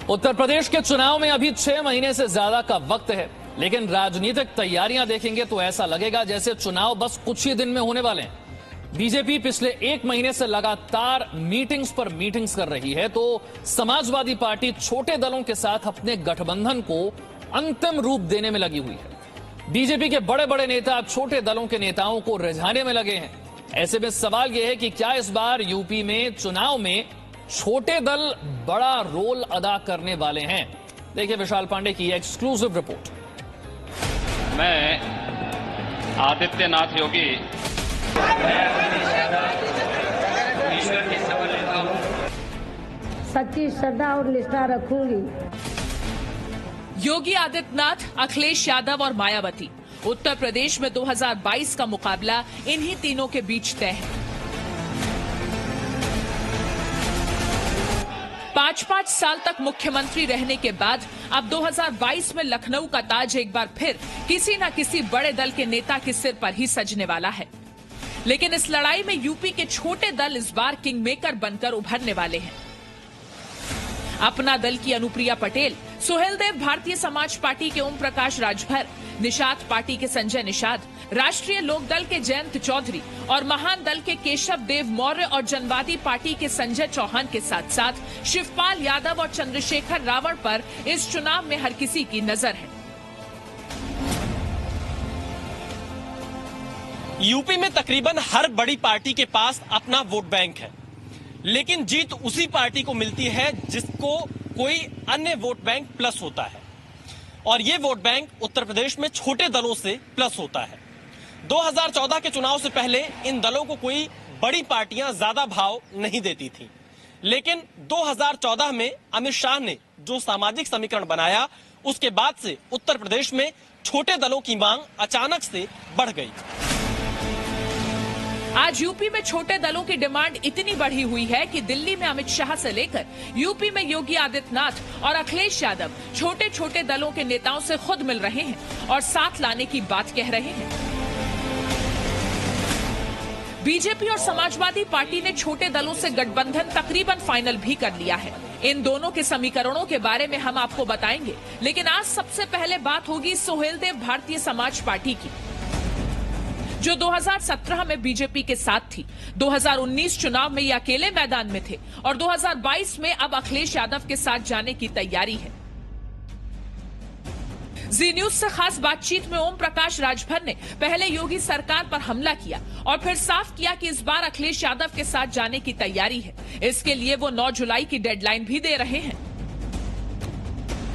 उत्तर प्रदेश के चुनाव में अभी 6 महीने से ज्यादा का वक्त है, लेकिन राजनीतिक तैयारियां देखेंगे तो ऐसा लगेगा जैसे चुनाव बस कुछ ही दिन में होने वाले हैं। बीजेपी पिछले 1 महीने से लगातार मीटिंग्स पर मीटिंग्स कर रही है, तो समाजवादी पार्टी छोटे दलों के साथ अपने गठबंधन को अंतिम रूप देने में लगी हुई है। बीजेपी के बड़े बड़े नेता छोटे दलों के नेताओं को रिझाने में लगे हैं। ऐसे में सवाल यह है कि क्या इस बार यूपी में चुनाव में छोटे दल बड़ा रोल अदा करने वाले हैं। देखिए विशाल पांडे की एक्सक्लूसिव रिपोर्ट। मैं आदित्यनाथ योगी ईश्वर की शपथ लेता हूं, सच्ची श्रद्धा और निष्ठा रखूंगी। योगी आदित्यनाथ, अखिलेश यादव और मायावती। उत्तर प्रदेश में 2022 का मुकाबला इन्हीं तीनों के बीच तय है। 5-5 साल तक मुख्यमंत्री रहने के बाद अब 2022 में लखनऊ का ताज एक बार फिर किसी न किसी बड़े दल के नेता के सिर पर ही सजने वाला है। लेकिन इस लड़ाई में यूपी के छोटे दल इस बार किंग मेकर बनकर उभरने वाले हैं। अपना दल की अनुप्रिया पटेल, सुहेलदेव भारतीय समाज पार्टी के ओम प्रकाश राजभर, निषाद पार्टी के संजय निषाद, राष्ट्रीय लोकदल के जयंत चौधरी और महान दल के केशव देव मौर्य और जनवादी पार्टी के संजय चौहान के साथ साथ शिवपाल यादव और चंद्रशेखर रावण पर इस चुनाव में हर किसी की नजर है। यूपी में तकरीबन हर बड़ी पार्टी के पास अपना वोट बैंक है, लेकिन जीत उसी पार्टी को मिलती है जिसको कोई अन्य वोट बैंक प्लस होता है, और ये वोट बैंक उत्तर प्रदेश में छोटे दलों से प्लस होता है। 2014 के चुनाव से पहले इन दलों को कोई बड़ी पार्टियां ज्यादा भाव नहीं देती थी, लेकिन 2014 में अमित शाह ने जो सामाजिक समीकरण बनाया, उसके बाद से उत्तर प्रदेश में छोटे दलों की मांग अचानक से बढ़ गई। आज यूपी में छोटे दलों की डिमांड इतनी बढ़ी हुई है कि दिल्ली में अमित शाह से लेकर यूपी में योगी आदित्यनाथ और अखिलेश यादव छोटे छोटे दलों के नेताओं से खुद मिल रहे हैं और साथ लाने की बात कह रहे हैं। बीजेपी और समाजवादी पार्टी ने छोटे दलों से गठबंधन तकरीबन फाइनल भी कर लिया है। इन दोनों के समीकरणों के बारे में हम आपको बताएंगे, लेकिन आज सबसे पहले बात होगी सुहेलदेव भारतीय समाज पार्टी की, जो 2017 में बीजेपी के साथ थी। 2019 चुनाव में ये अकेले मैदान में थे और 2022 में अब अखिलेश यादव के साथ जाने की तैयारी है। जी न्यूज से खास बातचीत में ओम प्रकाश राजभर ने पहले योगी सरकार पर हमला किया और फिर साफ किया कि इस बार अखिलेश यादव के साथ जाने की तैयारी है। इसके लिए वो 9 जुलाई की डेडलाइन भी दे रहे हैं।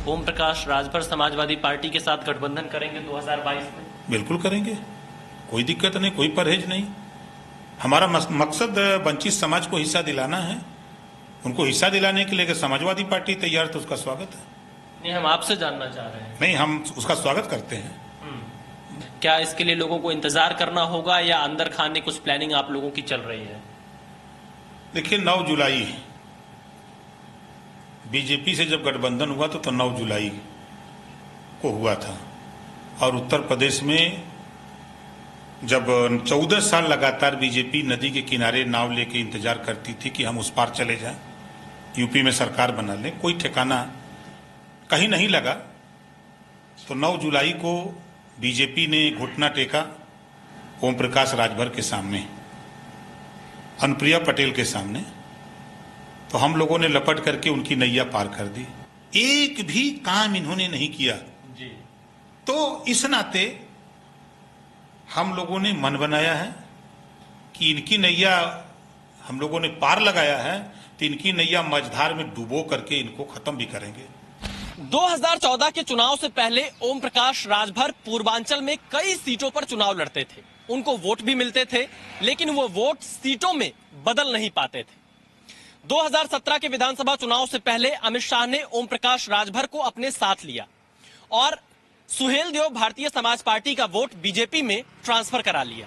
ओम प्रकाश राजभर समाजवादी पार्टी के साथ गठबंधन करेंगे 2022 में? बिल्कुल करेंगे, कोई दिक्कत नहीं, कोई परहेज नहीं। हमारा मकसद वंचित समाज को हिस्सा दिलाना है। उनको हिस्सा दिलाने के लिए समाजवादी पार्टी तैयार, तो उसका स्वागत है। नहीं, हम आपसे जानना चाह रहे हैं। नहीं, हम उसका स्वागत करते हैं। क्या इसके लिए लोगों को इंतजार करना होगा या अंदर खाने कुछ प्लानिंग आप लोगों की चल रही है? देखिए, 9 जुलाई बीजेपी से जब गठबंधन हुआ तो 9 जुलाई को हुआ था, और उत्तर प्रदेश में जब 14 साल लगातार बीजेपी नदी के किनारे नाव लेके इंतजार करती थी कि हम उस पार चले जाएं, यूपी में सरकार बना लें, कोई ठिकाना कहीं नहीं लगा, तो 9 जुलाई को बीजेपी ने घुटना टेका ओम प्रकाश राजभर के सामने, अनुप्रिया पटेल के सामने, तो हम लोगों ने लपट करके उनकी नैया पार कर दी। एक भी काम इन्होंने नहीं किया जी। तो इस नाते हम लोगों ने मन बनाया है कि इनकी नैया हम लोगों ने पार लगाया है, तो इनकी नैया मझधार में डुबो करके इनको खत्म भी करेंगे। 2014 के चुनाव से पहले ओम प्रकाश राजभर पूर्वांचल में कई सीटों पर चुनाव लड़ते थे। उनको वोट भी मिलते थे, लेकिन वो वोट सीटों में बदल नहीं पाते थे। 2017 के विधानसभा चुनाव से पहले अमित शाह ने ओम प्रकाश राजभर को अपने साथ लिया और सुहेलदेव भारतीय समाज पार्टी का वोट बीजेपी में ट्रांसफर करा लिया।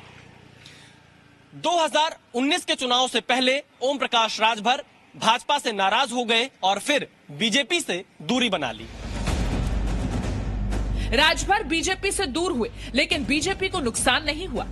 2019 के चुनाव से पहले ओम प्रकाश राजभर भाजपा से नाराज हो गए और फिर बीजेपी से दूरी बना ली। राजभर बीजेपी से दूर हुए, लेकिन बीजेपी को नुकसान नहीं हुआ।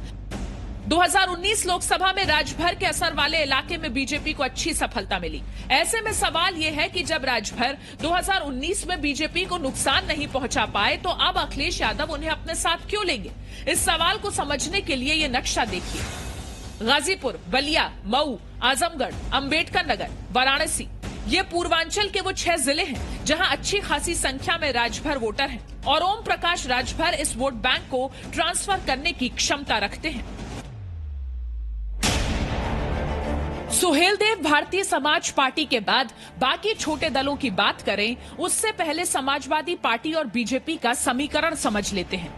2019 लोकसभा में राजभर के असर वाले इलाके में बीजेपी को अच्छी सफलता मिली। ऐसे में सवाल यह है कि जब राजभर 2019 में बीजेपी को नुकसान नहीं पहुंचा पाए तो अब अखिलेश यादव उन्हें अपने साथ क्यों लेंगे? इस सवाल को समझने के लिए ये नक्शा देखिए। गाजीपुर, बलिया, मऊ, आजमगढ़, अंबेडकर नगर, वाराणसी, ये पूर्वांचल के वो 6 जिले हैं जहां अच्छी खासी संख्या में राजभर वोटर हैं और ओम प्रकाश राजभर इस वोट बैंक को ट्रांसफर करने की क्षमता रखते हैं। सुहेलदेव भारतीय समाज पार्टी के बाद बाकी छोटे दलों की बात करें, उससे पहले समाजवादी पार्टी और बीजेपी का समीकरण समझ लेते हैं।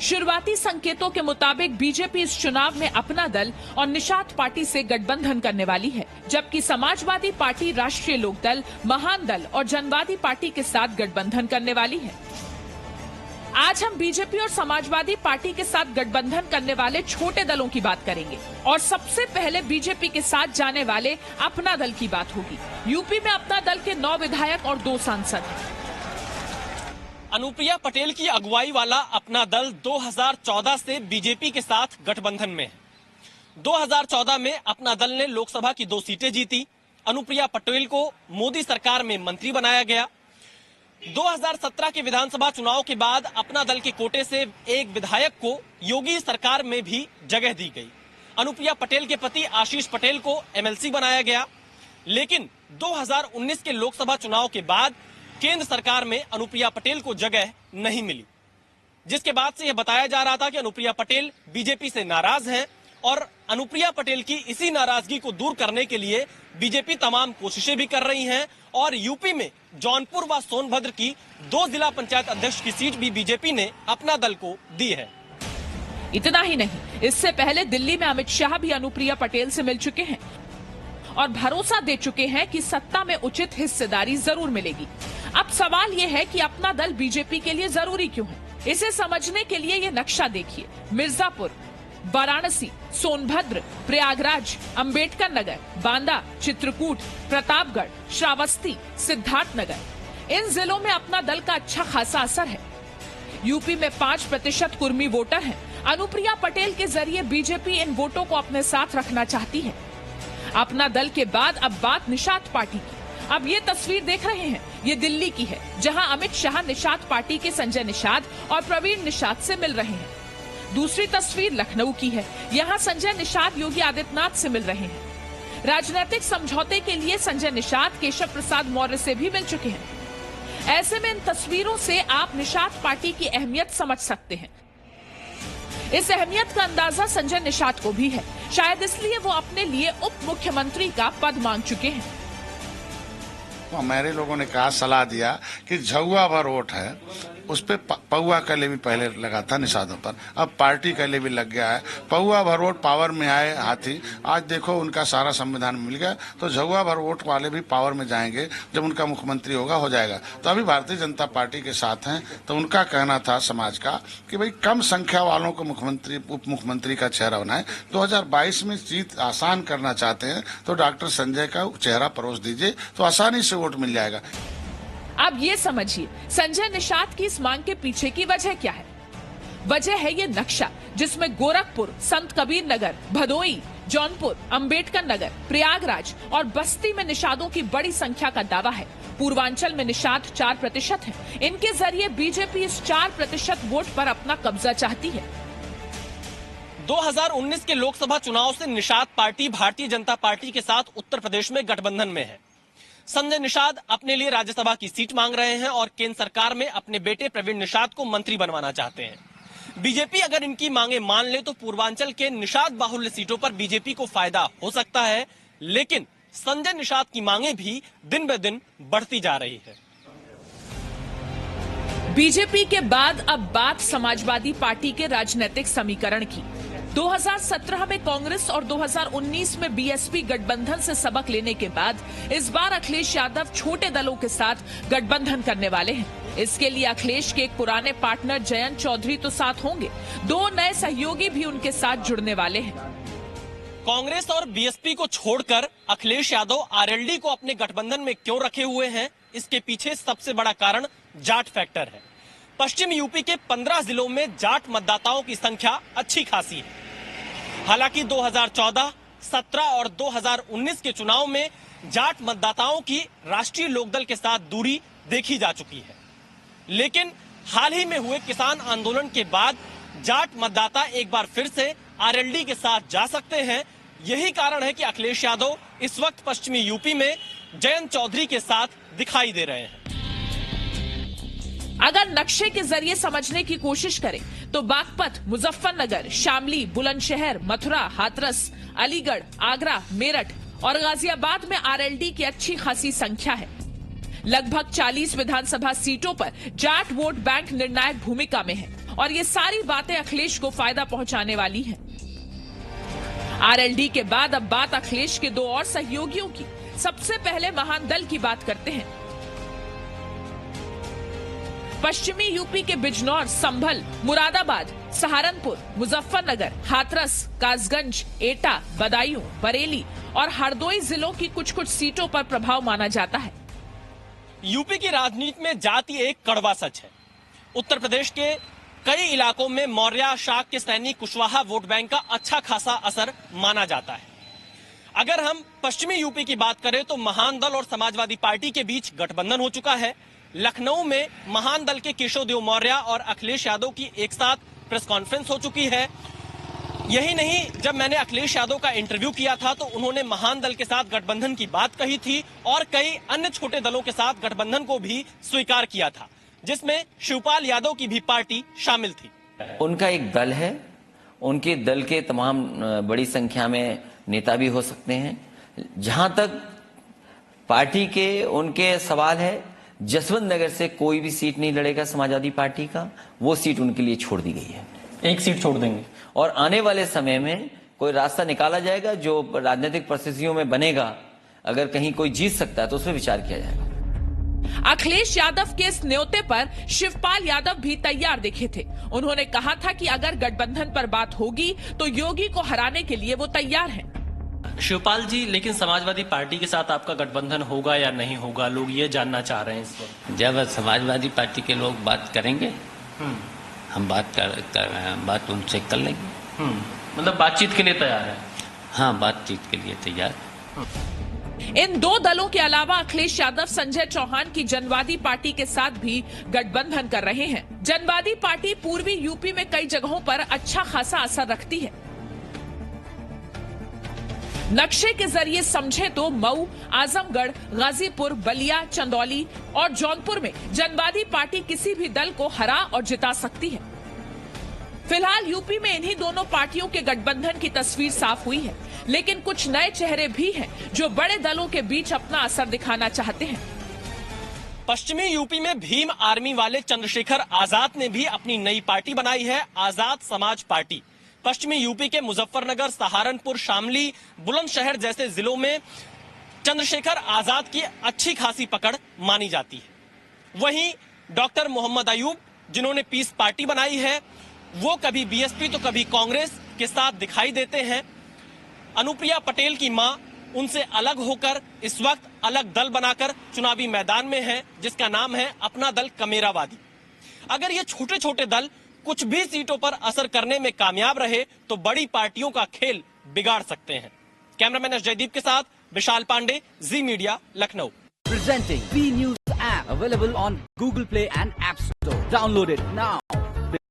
शुरुआती संकेतों के मुताबिक बीजेपी इस चुनाव में अपना दल और निषाद पार्टी से गठबंधन करने वाली है, जबकि समाजवादी पार्टी, राष्ट्रीय लोकदल, महान दल और जनवादी पार्टी के साथ गठबंधन करने वाली है। आज हम बीजेपी और समाजवादी पार्टी के साथ गठबंधन करने वाले छोटे दलों की बात करेंगे और सबसे पहले बीजेपी के साथ जाने वाले अपना दल की बात होगी। यूपी में अपना दल के 9 विधायक और 2 सांसद हैं। अनुप्रिया पटेल की अगुवाई वाला अपना दल 2014 से बीजेपी के साथ गठबंधन में है। 2014 में अपना दल ने लोकसभा की 2 सीटें जीती। अनुप्रिया पटेल को मोदी सरकार में मंत्री बनाया गया। 2017 के विधानसभा चुनाव के बाद अपना दल के कोटे से एक विधायक को योगी सरकार में भी जगह दी गई। अनुप्रिया पटेल के पति आशीष पटेल को एमएलसी बनाया गया, लेकिन 2019 के लोकसभा चुनाव के बाद केंद्र सरकार में अनुप्रिया पटेल को जगह नहीं मिली, जिसके बाद से यह बताया जा रहा था कि अनुप्रिया पटेल बीजेपी से नाराज हैं और अनुप्रिया पटेल की इसी नाराजगी को दूर करने के लिए बीजेपी तमाम कोशिशें भी कर रही है और यूपी में जौनपुर व सोनभद्र की 2 जिला पंचायत अध्यक्ष की सीट भी बीजेपी ने अपना दल को दी है। इतना ही नहीं, इससे पहले दिल्ली में अमित शाह भी अनुप्रिया पटेल से मिल चुके हैं और भरोसा दे चुके हैं कि सत्ता में उचित हिस्सेदारी जरूर मिलेगी। अब सवाल ये है कि अपना दल बीजेपी के लिए जरूरी क्यों है? इसे समझने के लिए ये नक्शा देखिए। मिर्जापुर, वाराणसी, सोनभद्र, प्रयागराज, अंबेडकर नगर, बांदा, चित्रकूट, प्रतापगढ़, श्रावस्ती, सिद्धार्थनगर, इन जिलों में अपना दल का अच्छा खासा असर है। यूपी में 5% कुर्मी वोटर हैं। अनुप्रिया पटेल के जरिए बीजेपी इन वोटों को अपने साथ रखना चाहती है। अपना दल के बाद अब बात निषाद पार्टी की। अब ये तस्वीर देख रहे हैं, ये दिल्ली की है, जहां अमित शाह निषाद पार्टी के संजय निषाद और प्रवीण निषाद से मिल रहे हैं। दूसरी तस्वीर लखनऊ की है, यहाँ संजय निषाद योगी आदित्यनाथ से मिल रहे हैं। राजनीतिक समझौते के लिए संजय निषाद केशव प्रसाद मौर्य से भी मिल चुके हैं। ऐसे में इन तस्वीरों से आप निषाद पार्टी की अहमियत समझ सकते हैं। इस अहमियत का अंदाजा संजय निषाद को भी है, शायद इसलिए वो अपने लिए उप मुख्यमंत्री का पद मांग चुके हैं। हमारे लोगों ने कहा, सलाह दिया कि झुआ भर वोट है, उस पे पौआ का ले भी पहले लगा था निषादों पर, अब पार्टी का ले भी लग गया है। पौआ भर वोट पावर में आए हाथी, आज देखो उनका सारा संविधान मिल गया, तो झुआ भर वोट वाले भी पावर में जाएंगे, जब उनका मुख्यमंत्री होगा हो जाएगा। तो अभी भारतीय जनता पार्टी के साथ हैं, तो उनका कहना था समाज का कि भाई कम संख्या वालों को मुख्यमंत्री, उप मुख्यमंत्री का चेहरा बनाए। 2022 में जीत आसान करना चाहते हैं तो डॉक्टर संजय का चेहरा परोस दीजिए, तो आसानी से वोट मिल जाएगा। अब ये समझिए संजय निषाद की इस मांग के पीछे की वजह क्या है। वजह है ये नक्शा, जिसमें गोरखपुर, संत कबीर नगर, भदोई, जौनपुर, अंबेडकर नगर, प्रयागराज और बस्ती में निषादों की बड़ी संख्या का दावा है। पूर्वांचल में निषाद 4% है। इनके जरिए बीजेपी इस 4% वोट पर अपना कब्जा चाहती है। 2019 के लोकसभा चुनाव से निषाद पार्टी भारतीय जनता पार्टी के साथ उत्तर प्रदेश में गठबंधन में है। संजय निषाद अपने लिए राज्यसभा की सीट मांग रहे हैं और केंद्र सरकार में अपने बेटे प्रवीण निषाद को मंत्री बनवाना चाहते हैं। बीजेपी अगर इनकी मांगे मान ले तो पूर्वांचल के निषाद बाहुल्य सीटों पर बीजेपी को फायदा हो सकता है, लेकिन संजय निषाद की मांगे भी दिन ब दिन बढ़ती जा रही है। बीजेपी के बाद अब बात समाजवादी पार्टी के राजनीतिक समीकरण की। 2017 में कांग्रेस और 2019 में बीएसपी गठबंधन से सबक लेने के बाद इस बार अखिलेश यादव छोटे दलों के साथ गठबंधन करने वाले हैं। इसके लिए अखिलेश के एक पुराने पार्टनर जयंत चौधरी तो साथ होंगे, 2 नए सहयोगी भी उनके साथ जुड़ने वाले हैं। कांग्रेस और बीएसपी को छोड़कर अखिलेश यादव आरएलडी को अपने गठबंधन में क्यों रखे हुए हैं, इसके पीछे सबसे बड़ा कारण जाट फैक्टर है। पश्चिम यूपी के 15 जिलों में जाट मतदाताओं की संख्या अच्छी खासी है। हालांकि 2014, 17 और 2019 के चुनाव में जाट मतदाताओं की राष्ट्रीय लोकदल के साथ दूरी देखी जा चुकी है। लेकिन हाल ही में हुए किसान आंदोलन के बाद जाट मतदाता एक बार फिर से आरएलडी के साथ जा सकते हैं। यही कारण है कि अखिलेश यादव इस वक्त पश्चिमी यूपी में जयंत चौधरी के साथ दिखाई दे रहे हैं। अगर नक्शे के जरिए समझने की कोशिश करें तो बागपत, मुजफ्फरनगर, शामली, बुलंदशहर, मथुरा, हाथरस, अलीगढ़, आगरा, मेरठ और गाजियाबाद में आरएलडी की अच्छी खासी संख्या है। लगभग 40 विधानसभा सीटों पर जाट वोट बैंक निर्णायक भूमिका में है और ये सारी बातें अखिलेश को फायदा पहुंचाने वाली हैं। आरएलडी के बाद अब बात अखिलेश के दो और सहयोगियों की। सबसे पहले महान दल की बात करते हैं। पश्चिमी यूपी के बिजनौर, संभल, मुरादाबाद, सहारनपुर, मुजफ्फरनगर, हाथरस, कासगंज, एटा, बदायूं, बरेली और हरदोई जिलों की कुछ कुछ सीटों पर प्रभाव माना जाता है। यूपी की राजनीति में जाति एक कड़वा सच है। उत्तर प्रदेश के कई इलाकों में मौर्य शाक के सैनी कुशवाहा वोट बैंक का अच्छा खासा असर माना जाता है। अगर हम पश्चिमी यूपी की बात करें तो महान दल और समाजवादी पार्टी के बीच गठबंधन हो चुका है। लखनऊ में महान दल के केशवदेव मौर्य और अखिलेश यादव की एक साथ प्रेस कॉन्फ्रेंस हो चुकी है। यही नहीं, जब मैंने अखिलेश यादव का इंटरव्यू किया था तो उन्होंने महान दल के साथ गठबंधन की बात कही थी और कई अन्य छोटे दलों के साथ गठबंधन को भी स्वीकार किया था, जिसमें शिवपाल यादव की भी पार्टी शामिल थी। उनका एक दल है, उनके दल के तमाम बड़ी संख्या में नेता भी हो सकते हैं। जहां तक पार्टी के उनके सवाल है, जसवंत नगर से कोई भी सीट नहीं लड़ेगा समाजवादी पार्टी का, वो सीट उनके लिए छोड़ दी गई है। एक सीट छोड़ देंगे और आने वाले समय में कोई रास्ता निकाला जाएगा जो राजनीतिक परिस्थितियों में बनेगा। अगर कहीं कोई जीत सकता है तो उसमें विचार किया जाएगा। अखिलेश यादव के इस न्योते पर शिवपाल यादव भी तैयार दिखे थे। उन्होंने कहा था कि अगर गठबंधन पर बात होगी तो योगी को हराने के लिए वो तैयार हैं। शिवपाल जी, लेकिन समाजवादी पार्टी के साथ आपका गठबंधन होगा या नहीं होगा, लोग ये जानना चाह रहे हैं इस वक्त। जब समाजवादी पार्टी के लोग बात करेंगे हम बात उनसे कर लेंगे। मतलब बातचीत के लिए तैयार है? हाँ, बातचीत के लिए तैयार। इन दो दलों के अलावा अखिलेश यादव संजय चौहान की जनवादी पार्टी के साथ भी गठबंधन कर रहे हैं। जनवादी पार्टी पूर्वी यूपी में कई जगहों पर अच्छा खासा असर रखती है। नक्शे के जरिए समझे तो मऊ, आजमगढ़, गाजीपुर, बलिया, चंदौली और जौनपुर में जनवादी पार्टी किसी भी दल को हरा और जिता सकती है। फिलहाल यूपी में इन्हीं दोनों पार्टियों के गठबंधन की तस्वीर साफ हुई है, लेकिन कुछ नए चेहरे भी हैं जो बड़े दलों के बीच अपना असर दिखाना चाहते हैं। पश्चिमी यूपी में भीम आर्मी वाले चंद्रशेखर आजाद ने भी अपनी नई पार्टी बनाई है, आजाद समाज पार्टी। पश्चिमी यूपी के मुजफ्फरनगर, सहारनपुर, शामली, बुलंदशहर जैसे जिलों में चंद्रशेखर आजाद की अच्छी खासी पकड़ मानी जाती है। वहीं डॉक्टर मोहम्मद अयूब, जिन्होंने पीस पार्टी बनाई है, वो कभी बीएसपी तो कभी कांग्रेस के साथ दिखाई देते हैं। अनुप्रिया पटेल की मां उनसे अलग होकर इस वक्त अलग दल बनाकर चुनावी मैदान में है, जिसका नाम है अपना दल कमेरावादी। अगर ये छोटे छोटे दल कुछ भी सीटों पर असर करने में कामयाब रहे तो बड़ी पार्टियों का खेल बिगाड़ सकते हैं। कैमरामैन एस जयदीप के साथ Vishal Pandey, Zee Media, Lucknow. Presenting B News app available on Google Play and App Store. Download it now.